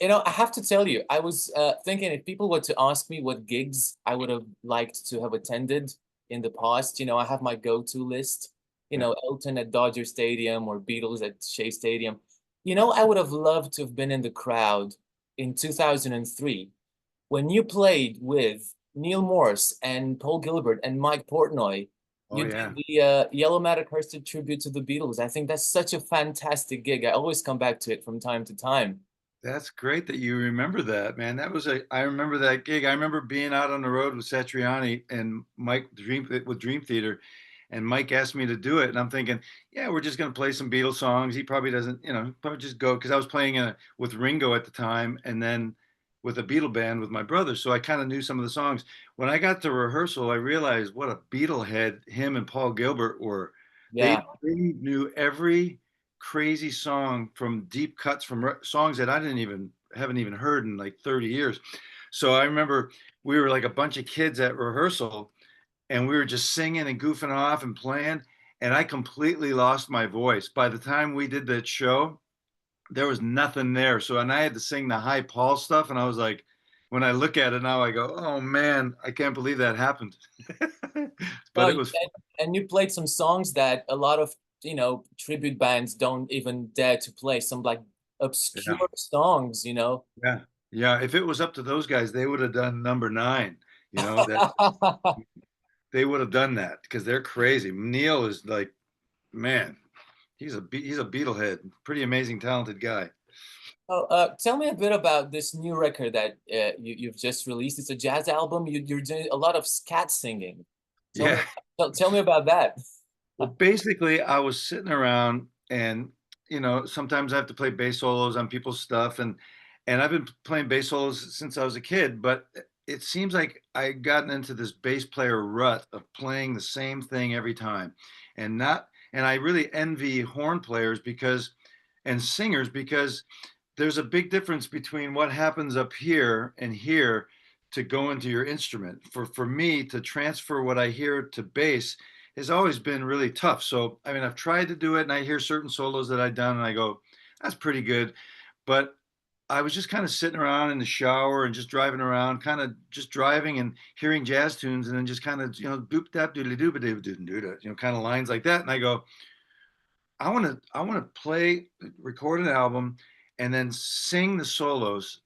I have to tell you, I was thinking if people were to ask me what gigs I would have liked to have attended in the past, I have my go-to list, Yeah. Elton at Dodger Stadium or Beatles at Shea Stadium. I would have loved to have been in the crowd in 2003 when you played with Neil Morse and Paul Gilbert and Mike Portnoy. Oh You did yeah. the Yellow Matter Crested tribute to the Beatles. I think that's such a fantastic gig. I always come back to it from time to time. That's great that you remember that, man. I remember that gig. I remember being out on the road with Satriani and Mike with Dream Theater, and Mike asked me to do it, and I'm thinking, yeah, we're just gonna play some Beatles songs. He probably doesn't, probably just go because I was playing with Ringo at the time, and then with a Beatle band with my brother, so I kind of knew some of the songs. When I got to rehearsal, I realized what a Beatle head him and Paul Gilbert were. Yeah. They knew every crazy song from deep cuts from songs that I didn't even haven't even heard in like 30 years. So I remember we were like a bunch of kids at rehearsal and we were just singing and goofing off and playing and I completely lost my voice. By the time we did that show, there was nothing there. So and I had to sing the high Paul stuff and I was like when I look at it now I go, "Oh man, I can't believe that happened." No, But it and, was and you played some songs that a lot of, tribute bands don't even dare to play, some like yeah. obscure songs. Yeah. Yeah, if it was up to those guys, they would have done number 9, that they would have done that because they're crazy. Neil is like, man, he's a Beetlehead, pretty amazing, talented guy. Oh, tell me a bit about this new record that you've just released. It's a jazz album. You're doing a lot of scat singing. Tell me, Yeah. tell me about that. Well, basically, I was sitting around and sometimes I have to play bass solos on people's stuff and I've been playing bass solos since I was a kid, but it seems like I gotten into this bass player rut of playing the same thing every time. And I really envy horn players because and singers because there's a big difference between what happens up here and here to go into your instrument. For me to transfer what I hear to bass has always been really tough. So I mean, I've tried to do it, and I hear certain solos that I've done, and I go, "That's pretty good," but I was just kind of sitting around in the shower and just driving around, kind of just driving and hearing jazz tunes, and then just kind of doop dap doodly doop doop doop, kind of lines like that, and I go, I want to play, record an album, and then sing the solos,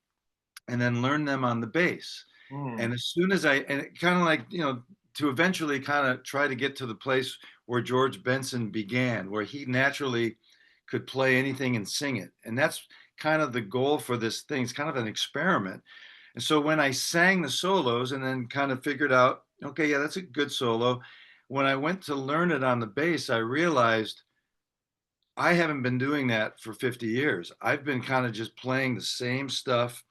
and then learn them on the bass. Hmm. And as soon as and it kind of like to eventually kind of try to get to the place where George Benson began, where he naturally could play anything and sing it, and that's kind of the goal for this thing. It's kind of an experiment. And so when I sang the solos and then kind of figured out, okay, yeah, that's a good solo. When I went to learn it on the bass, I realized I haven't been doing that for 50 years. I've been kind of just playing the same stuff.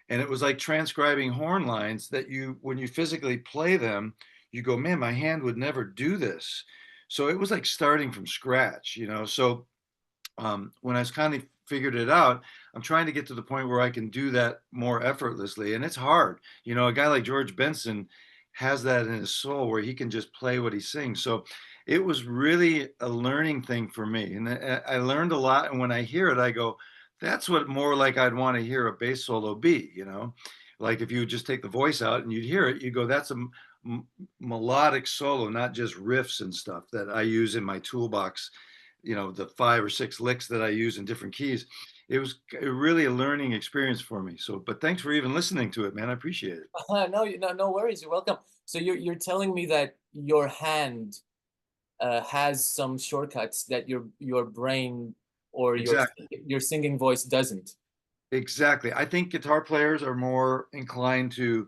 And it was like transcribing horn lines that when you physically play them, you go, man, my hand would never do this. So it was like starting from scratch. So when I was kind of figured it out, I'm trying to get to the point where I can do that more effortlessly. And it's hard. A guy like George Benson has that in his soul where he can just play what he sings. So it was really a learning thing for me. And I learned a lot. And when I hear it, I go, that's what more like I'd want to hear a bass solo be. Like if you would just take the voice out and you'd hear it, you go, that's a melodic solo, not just riffs and stuff that I use in my toolbox, the 5 or 6 licks that I use in different keys. It was really a learning experience for me. So, but thanks for even listening to it, man. I appreciate it. No, no worries. You're welcome. So you're telling me that your hand has some shortcuts that your brain or Exactly. your singing voice doesn't. Exactly. I think guitar players are more inclined to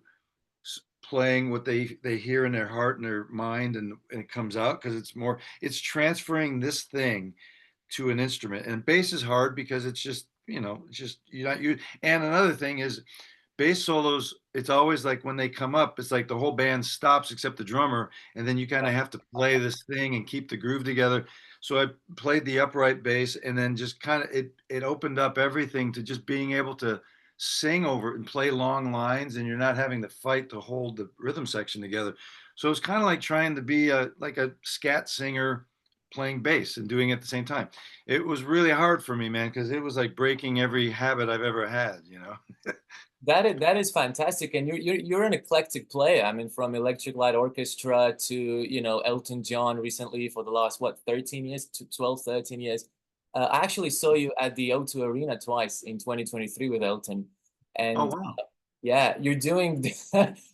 playing what they hear in their heart and their mind, and it comes out because it's transferring this thing to an instrument. And bass is hard because it's just you're not you. And another thing is bass solos, it's always like when they come up, it's like the whole band stops except the drummer, and then you kind of have to play this thing and keep the groove together. So I played the upright bass, and then just kind of it opened up everything to just being able to sing over it and play long lines, and you're not having to fight to hold the rhythm section together. So it's kind of like trying to be like a scat singer playing bass and doing it at the same time. It was really hard for me, man, because it was like breaking every habit I've ever had, you know? That is fantastic, and you're an eclectic player. I mean, from Electric Light Orchestra to Elton John recently for the last what 13 years, to 12, 13 years. I actually saw you at the O2 Arena twice in 2023 with Elton, Oh, and wow. yeah, you're doing.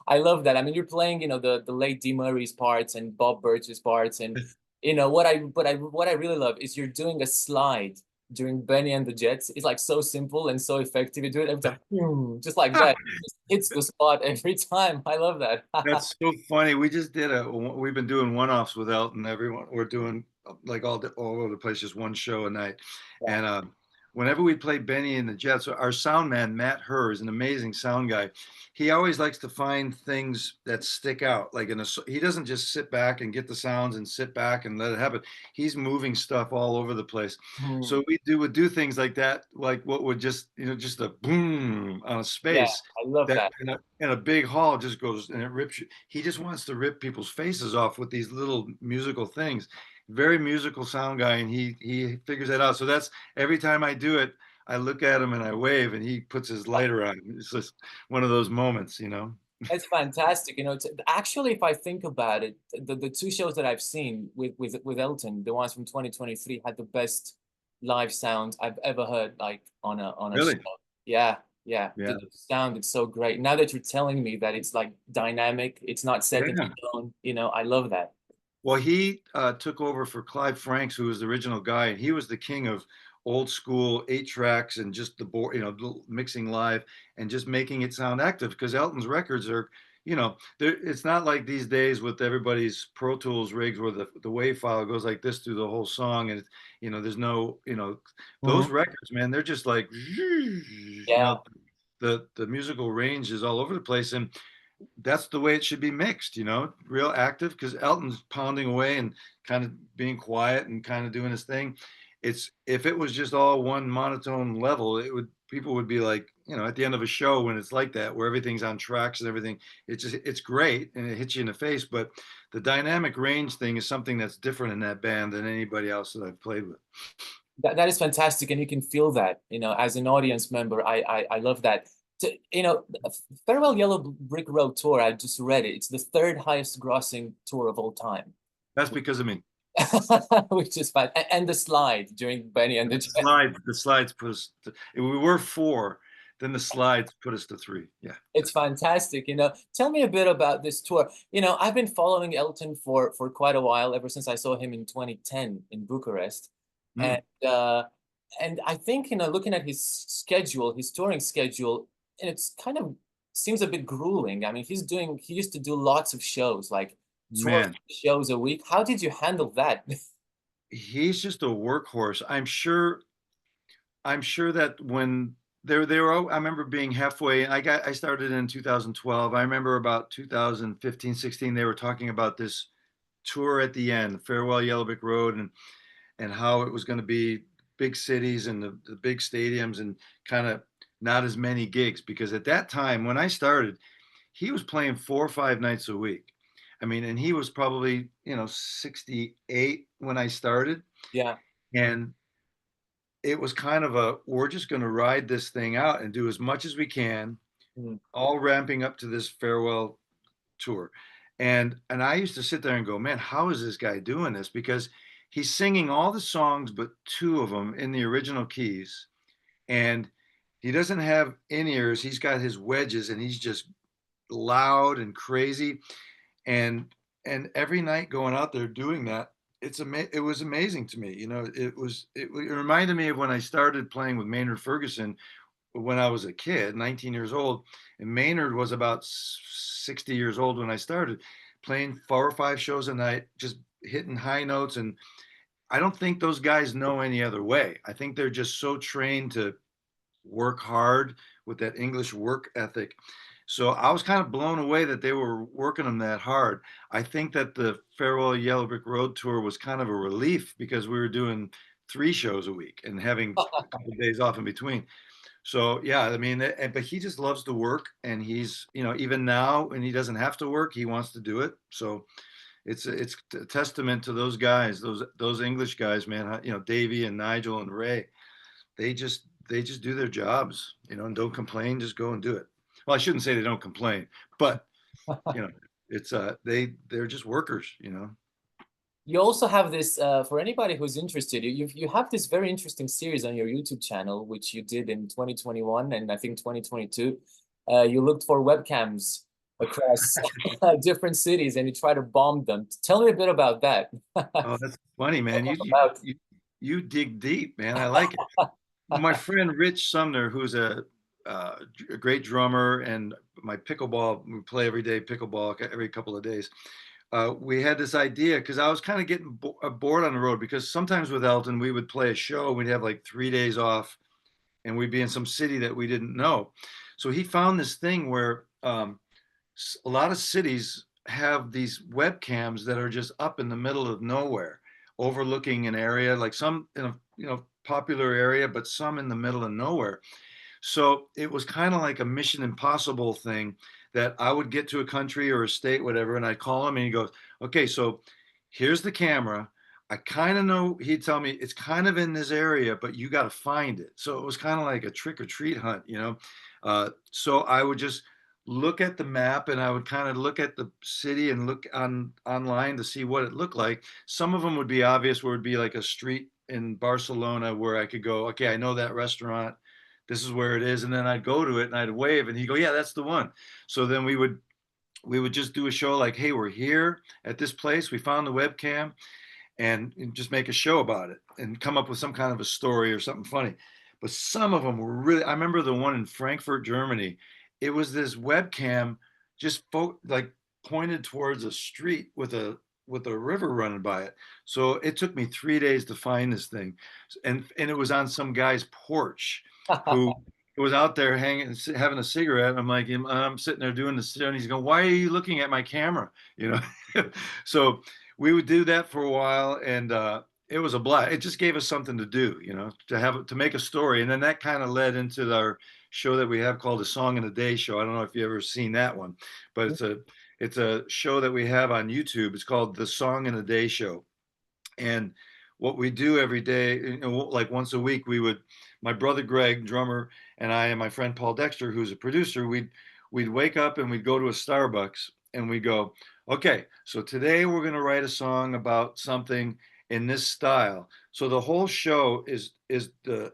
I love that. I mean, you're playing the late Dee Murray's parts and Bob Birch's parts, and what I really love is you're doing a slide during Bennie and the Jets. It's like so simple and so effective. You do it every time, just like that. It just hits the spot every time. I love that. That's so funny. We just did we've been doing one-offs with Elton. Everyone, we're doing like all over the place, just one show a night. Yeah. And whenever we play Benny and the Jets, our sound man, Matt Herr, is an amazing sound guy. He always likes to find things that stick out. Like he doesn't just sit back and get the sounds and sit back and let it happen. He's moving stuff all over the place. Mhm. So would do things like that, like what would just a boom on a Yeah, space I love that that. in a big hall just goes and it rips you. He just wants to rip people's faces off with these little musical things. Very musical sound guy, and he figures that out. So that's every time I do it, I look at him and I wave, and he puts his lighter on. It's just one of those moments, you know. It's fantastic. Actually, if I think about it, the two shows that I've seen with Elton, the ones from 2023, had the best live sound I've ever heard, like on a show. Really? Yeah, yeah. The, Yeah. the sound is so great. Now that you're telling me that it's like dynamic, it's not set in Yeah. stone. I love that. Well, he took over for Clive Franks, who was the original guy, and he was the king of old school 8 tracks and just the board, mixing live and just making it sound active. Because Elton's records are, it's not like these days with everybody's Pro Tools rigs where the wave file goes like this through the whole song, and there's no, those Mhm. records, man, they're just like, Yeah, the musical range is all over the place, and that's the way it should be mixed, real active, because Elton's pounding away and kind of being quiet and kind of doing his thing. It's if it was just all one monotone level, people would be like, at the end of a show when it's like that, where everything's on tracks and everything, it's great and it hits you in the face. But the dynamic range thing is something that's different in that band than anybody else that I've played with. that is fantastic, and you can feel that. As an audience member, I love that. Farewell Yellow Brick Road tour. I just read it. It's the third highest grossing tour of all time. That's because of me. Which is fine. And the slide during Benny and the Jets. The slides put us. We were four, then the slides put us to three. Yeah. It's fantastic. Tell me a bit about this tour. I've been following Elton for quite a while, ever since I saw him in 2010 in Bucharest. Mm. And I think, looking at his schedule, his touring schedule, and it's kind of seems a bit grueling. I mean, he used to do lots of shows, like 12 Man, shows a week. How did you handle that? he's just a workhorse. I'm sure that when they were, I remember being halfway. I started in 2012. I remember about 2015, 16, they were talking about this tour at the end, Farewell Yellow Brick Road, and how it was going to be big cities and the big stadiums and kind of not as many gigs, because at that time when I started, he was playing 4 or 5 nights a week. I mean, and he was probably, 68 when I started. Yeah. And it was kind of we're just going to ride this thing out and do as much as we can, Mm. all ramping up to this farewell tour. And I used to sit there and go, man, how is this guy doing this? Because he's singing all the songs but two of them in the original keys, and he doesn't have in-ears. He's got his wedges, and he's just loud and crazy. And every night going out there doing that, it was amazing to me. It reminded me of when I started playing with Maynard Ferguson when I was a kid, 19 years old, and Maynard was about 60 years old when I started playing 4 or 5 shows a night, just hitting high notes. And I don't think those guys know any other way. I think they're just so trained to work hard with that English work ethic. So I was kind of blown away that they were working them that hard. I think that the Farewell Yellow Brick Road tour was kind of a relief because we were doing 3 shows a week and having a couple of days off in between. So yeah, I mean, but he just loves to work, and he's, even now when he doesn't have to work, he wants to do it. So it's a testament to those guys, those English guys, man. You know, Davey and Nigel and Ray. They just do their jobs, you know, and don't complain. Just go and do it. Well, I shouldn't say they don't complain, but you know, it's they're just workers, you know. You also have this, for anybody who's interested, you have this very interesting series on your YouTube channel, which you did in 2021 and I think 2022. You looked for webcams across different cities and you try to bomb them. Tell me a bit about that. Oh, that's funny, man. About. You dig deep, man. I like it. My friend Rich Sumner, who's a great drummer, and my pickleball, we play every day pickleball every couple of days. We had this idea because I was kind of getting bored on the road because sometimes with Elton, we would play a show, we'd have like 3 days off, and we'd be in some city that we didn't know. So he found this thing where a lot of cities have these webcams that are just up in the middle of nowhere, overlooking an area, like some in a popular area, but some in the middle of nowhere. So it was kind of like a Mission Impossible thing that I would get to a country or a state, whatever, and I'd call him and he goes, okay, so here's the camera. I kind of know, he'd tell me it's kind of in this area, but you got to find it. So it was kind of like a trick or treat hunt, you know? So I would just look at the map and I would kind of look at the city and look online to see what it looked like. Some of them would be obvious, where it would be like a street in Barcelona where I could go, okay, I know that restaurant. This is where it is. And then I'd go to it and I'd wave and he'd go, yeah, that's the one. So then we would just do a show like, hey, we're here at this place. We found the webcam, and just make a show about it and come up with some kind of a story or something funny. But some of them were really, I remember the one in Frankfurt, Germany. It was this webcam just like pointed towards a street with a river running by it. So it took me 3 days to find this thing. And it was on some guy's porch who was out there hanging, having a cigarette. I'm like, I'm sitting there doing this, and he's going, "Why are you looking at my camera?" You know. So we would do that for a while, and it was a blast. It just gave us something to do, you know, to make a story, and then that kind of led into our show that we have called the Song in a Day show. I don't know if you ever seen that one, but it's a show that we have on YouTube. It's called the Song in a Day show, and what we do every day, you know, like once a week, my brother Greg, drummer, and I, and my friend Paul Dexter, who's a producer, we'd wake up and we'd go to a Starbucks and we go, okay, so today we're going to write a song about something in this style. So the whole show is the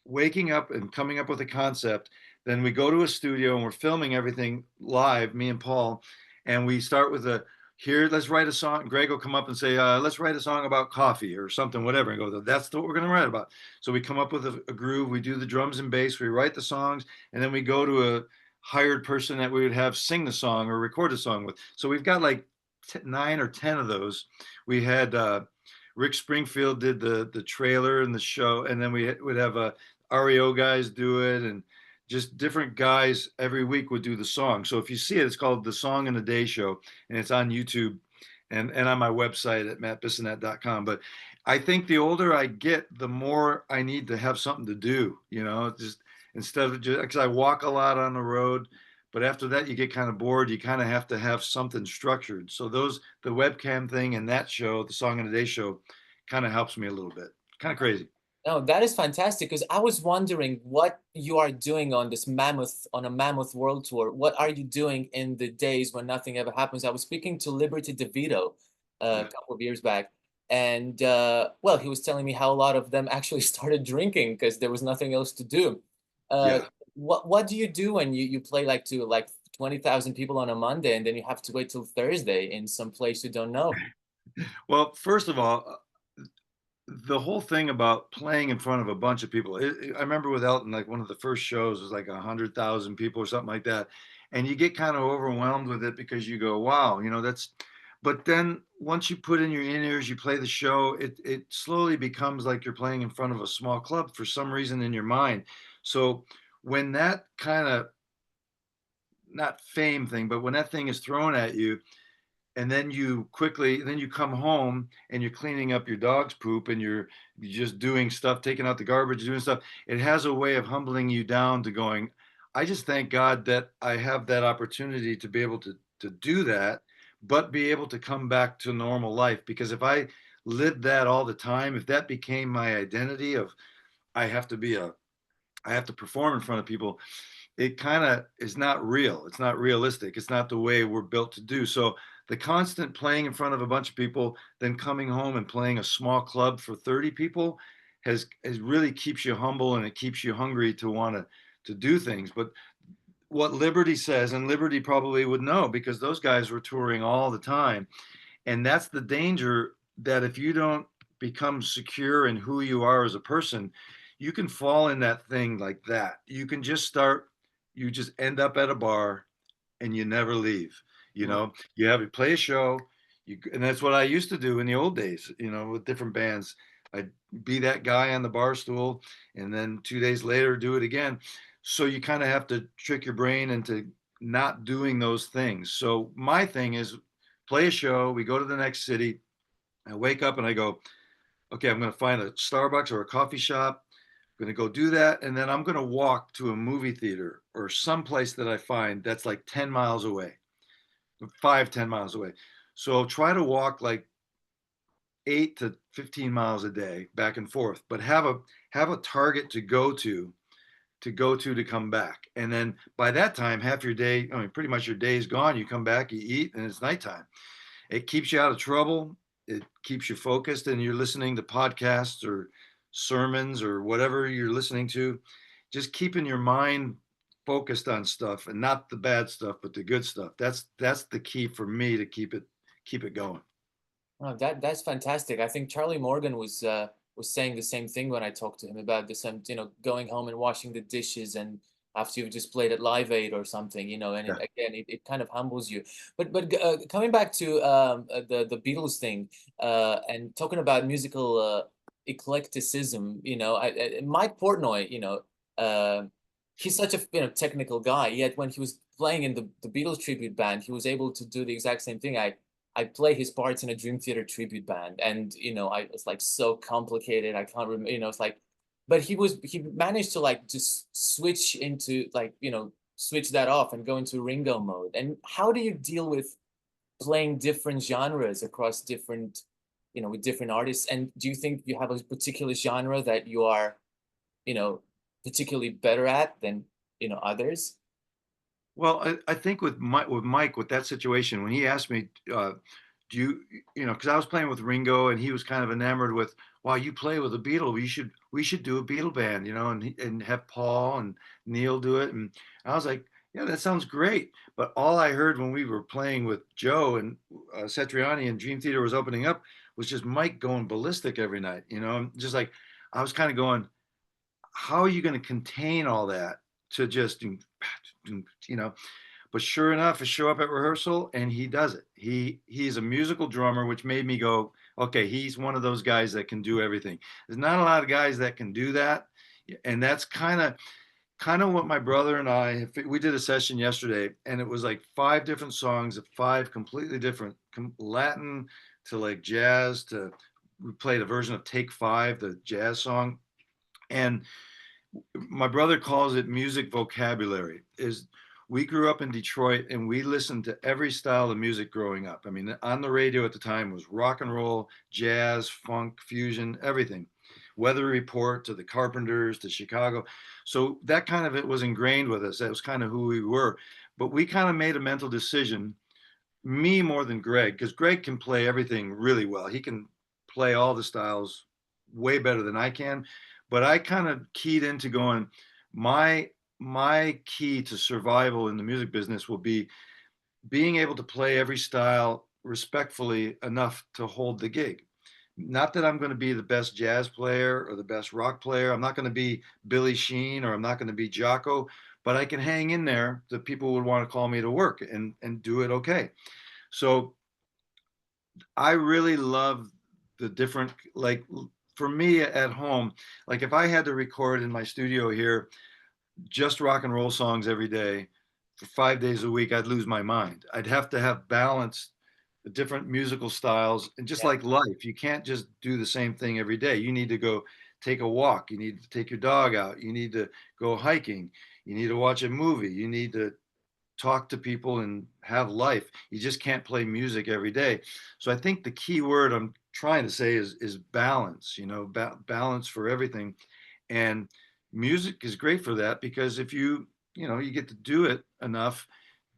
waking up and coming up with a concept. Then we go to a studio and we're filming everything live, me and Paul, and we start with here, let's write a song. Greg will come up and say, let's write a song about coffee or something, whatever. And go, that's what we're going to write about. So we come up with a groove. We do the drums and bass. We write the songs. And then we go to a hired person that we would have sing the song or record a song with. So we've got like 9 or 10 of those. We had Rick Springfield did the trailer and the show. And then we would have REO guys do it. And just different guys every week would do the song. So if you see it, it's called The Song in a Day Show, and it's on YouTube and on my website at mattbissonette.com. But I think the older I get, the more I need to have something to do, you know, just instead of just because I walk a lot on the road. But after that, you get kind of bored. You kind of have to have something structured. So the webcam thing and that show, the Song in a Day show, kind of helps me a little bit. Kind of crazy. No, that is fantastic because I was wondering what you are doing on a mammoth world tour. What are you doing in the days when nothing ever happens? I was speaking to Liberty DeVito a Yeah. couple of years back, and well, he was telling me how a lot of them actually started drinking because there was nothing else to do. Uh, Yeah. what do you do when you play like to like 20,000 people on a Monday and then you have to wait till Thursday in some place you don't know? Well, first of all, the whole thing about playing in front of a bunch of people. I remember with Elton, like one of the first shows was like 100,000 people or something like that, and you get kind of overwhelmed with it because you go, "Wow, you know that's." But then once you put in your in ears, you play the show. It slowly becomes like you're playing in front of a small club for some reason in your mind. So when that kind of not fame thing, but when that thing is thrown at you, and then you come home and you're cleaning up your dog's poop and you're just doing stuff, taking out the garbage, doing stuff. It has a way of humbling you down to going, I just thank God that I have that opportunity to be able to do that. but be able to come back to normal life. Because if I lived that all the time, if that became my identity of I have to be a, I have to perform in front of people, it kind of is not real. It's not realistic. It's not the way we're built to do. So the constant playing in front of a bunch of people, then coming home and playing a small club for 30 people has really keeps you humble, and it keeps you hungry to want to do things. But what Liberty says, and Liberty probably would know because those guys were touring all the time. And that's the danger, that if you don't become secure in who you are as a person, you can fall in that thing like that. You can just start, you just end up at a bar and you never leave. You Right. know, you have to play a show, and that's what I used to do in the old days, you know, with different bands. I'd be that guy on the bar stool, and then 2 days later do it again. So you kind of have to trick your brain into not doing those things. So my thing is play a show, we go to the next city, I wake up and I go, okay, I'm going to find a Starbucks or a coffee shop. I'm going to go do that. And then I'm going to walk to a movie theater or some place that I find that's like 10 miles away, 5, 10 miles away. So try to walk like 8 to 15 miles a day back and forth, but have a target to come back. And then by that time, half your day, I mean, pretty much your day is gone. You come back, you eat, and it's nighttime. It keeps you out of trouble. It keeps you focused, and you're listening to podcasts or sermons or whatever you're listening to. Just keeping your mind focused on stuff, and not the bad stuff, but the good stuff. That's the key for me to keep it going. Oh, that's fantastic. I think Charlie Morgan was saying the same thing when I talked to him about this, going home and washing the dishes and after you've just played at Live Aid or something, and Yeah. again, it kind of humbles you. But coming back to the Beatles thing, and talking about musical eclecticism, Mike Portnoy, he's such a technical guy. Yet when he was playing in the Beatles tribute band, he was able to do the exact same thing. I play his parts in a Dream Theater tribute band, and I it's like so complicated. I can't remember. It's like, but he managed to like just switch into like switch that off and go into Ringo mode. And how do you deal with playing different genres across different, with different artists? And do you think you have a particular genre that you are, you know, particularly better at than others? Well, I think with Mike, with that situation, when he asked me, do because I was playing with Ringo and he was kind of enamored with, wow, you play with a Beatle, we should do a Beatle band, and have Paul and Neil do it. And I was like, yeah, that sounds great. But all I heard when we were playing with Joe and Satriani and Dream Theater was opening up was just Mike going ballistic every night, just like I was kind of going, how are you going to contain all that to just you know but sure enough, I show up at rehearsal and he does it. He's a musical drummer, which made me go, okay, he's one of those guys that can do everything. There's not a lot of guys that can do that. And that's kind of what my brother and we did a session yesterday, and it was like 5 different songs of 5 completely different, Latin to like jazz to, we played a version of Take Five, the jazz song. And my brother calls it music vocabulary. Is we grew up in Detroit and we listened to every style of music growing up. I mean, on the radio at the time was rock and roll, jazz, funk, fusion, everything. Weather Report to the Carpenters to Chicago. So that kind of it was ingrained with us. That was kind of who we were. But we kind of made a mental decision, me more than Greg, because Greg can play everything really well. He can play all the styles way better than I can. But I kind of keyed into going, my my key to survival in the music business will be being able to play every style respectfully enough to hold the gig. Not that I'm going to be the best jazz player or the best rock player. I'm not going to be Billy Sheen or I'm not going to be Jocko, but I can hang in there that people would want to call me to work and do it okay. So I really love the different, like for me at home, like if I had to record in my studio here just rock and roll songs every day for 5 days a week, I'd lose my mind. I'd have to have balanced different musical styles. And just Yeah. like life, you can't just do the same thing every day. You need to go take a walk. You need to take your dog out. You need to go hiking. You need to watch a movie. You need to talk to people and have life. You just can't play music every day. So I think the key word I'm trying to say is balance, balance for everything. And music is great for that because if you get to do it enough,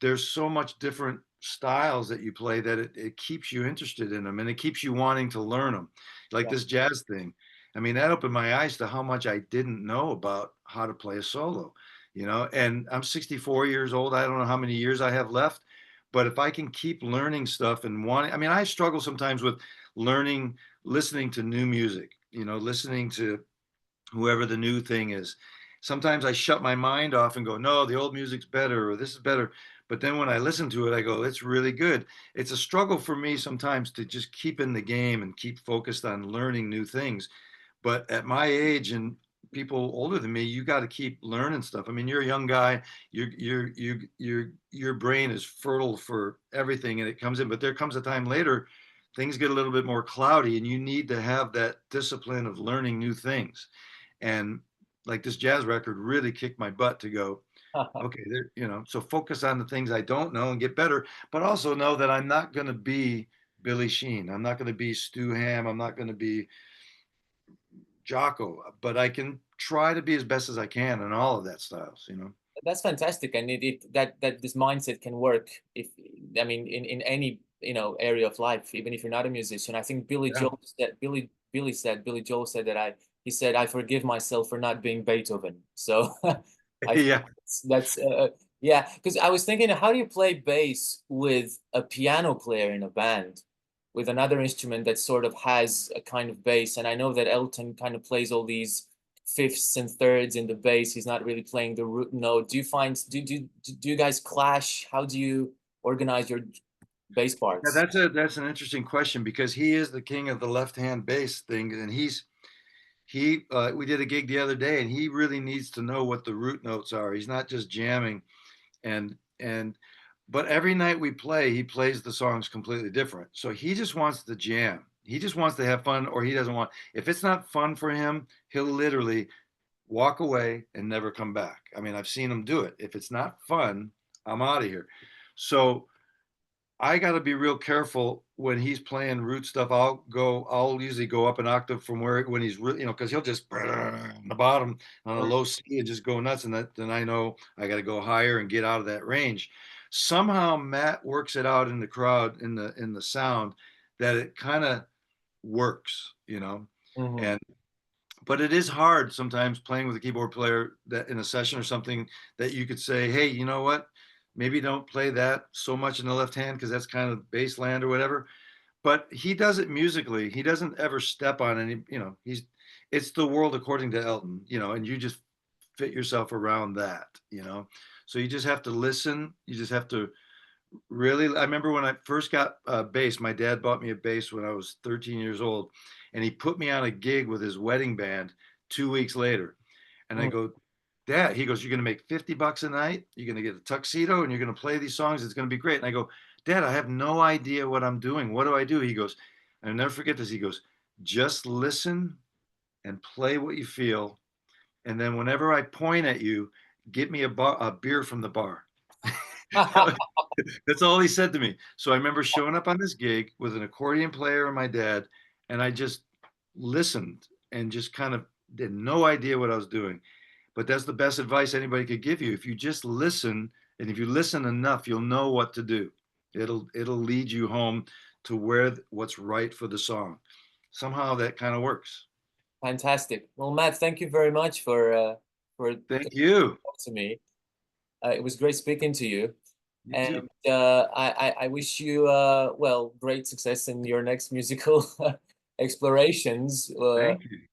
there's so much different styles that you play that it keeps you interested in them and it keeps you wanting to learn them. Like Yeah. this jazz thing. I mean, that opened my eyes to how much I didn't know about how to play a solo, and I'm 64 years old. I don't know how many years I have left, but if I can keep learning stuff and wanting, I mean, I struggle sometimes with learning, listening to new music, listening to whoever the new thing is. Sometimes I shut my mind off and go, no, the old music's better or this is better. But then when I listen to it, I go, it's really good. It's a struggle for me sometimes to just keep in the game and keep focused on learning new things. But at my age and people older than me, you got to keep learning stuff. I mean, you're a young guy. Your brain is fertile for everything, and it comes in. But there comes a time later, things get a little bit more cloudy, and you need to have that discipline of learning new things. And like this jazz record really kicked my butt to go, okay, so focus on the things I don't know and get better, but also know that I'm not going to be Billy Sheen. I'm not going to be Stu Ham. I'm not going to be Jocko, but I can try to be as best as I can in all of that styles. That's fantastic, and that this mindset can work if, I mean, in any area of life, even if you're not a musician. I think Yeah. Billy Joel said that he said, I forgive myself for not being Beethoven. So I think Yeah. yeah, because I was thinking, how do you play bass with a piano player in a band with another instrument that sort of has a kind of bass? And I know that Elton kind of plays all these fifths and thirds in the bass. He's not really playing the root note. Do you guys clash? How do you organize your bass Yeah, parts? that's an interesting question because he is the king of the left hand bass thing, and he we did a gig the other day, and he really needs to know what the root notes are. He's not just jamming, and but every night we play, he plays the songs completely different. So he just wants to jam. He just wants to have fun, or he doesn't want. If it's not fun for him, he'll literally walk away and never come back. I mean, I've seen him do it. If it's not fun, I'm out of here. So I got to be real careful when he's playing root stuff. I'll usually go up an octave from where when he's really, because he'll just on the bottom on a low C and just go nuts, and then I know I got to go higher and get out of that range. Somehow Matt works it out in the crowd in the sound that it kind of works. Mm-hmm. And but it is hard sometimes playing with a keyboard player that in a session or something that you could say, hey, you know what? Maybe don't play that so much in the left hand because that's kind of bass land or whatever. But he does it musically. He doesn't ever step on any. It's the world according to Elton, and you just fit yourself around that. So you just have to listen. You just have to really. I remember when I first got a bass, my dad bought me a bass when I was 13 years old, and he put me on a gig with his wedding band 2 weeks later. And I go, Dad, he goes, you're going to make $50 a night. You're going to get a tuxedo and you're going to play these songs. It's going to be great. And I go, Dad, I have no idea what I'm doing. What do I do? He goes, I'll never forget this. He goes, just listen and play what you feel. And then whenever I point at you, get me a beer from the bar. That's all he said to me. So I remember showing up on this gig with an accordion player and my dad, and I just listened and just kind of had no idea what I was doing. But that's the best advice anybody could give you. If you just listen, and if you listen enough, you'll know what to do. It'll lead you home to what's right for the song. Somehow that kind of works. Fantastic. Well, Matt, thank you very much for Thank you. talking to me. It was great speaking to you. You too. And I wish you well, great success in your next musical explorations. Thank you.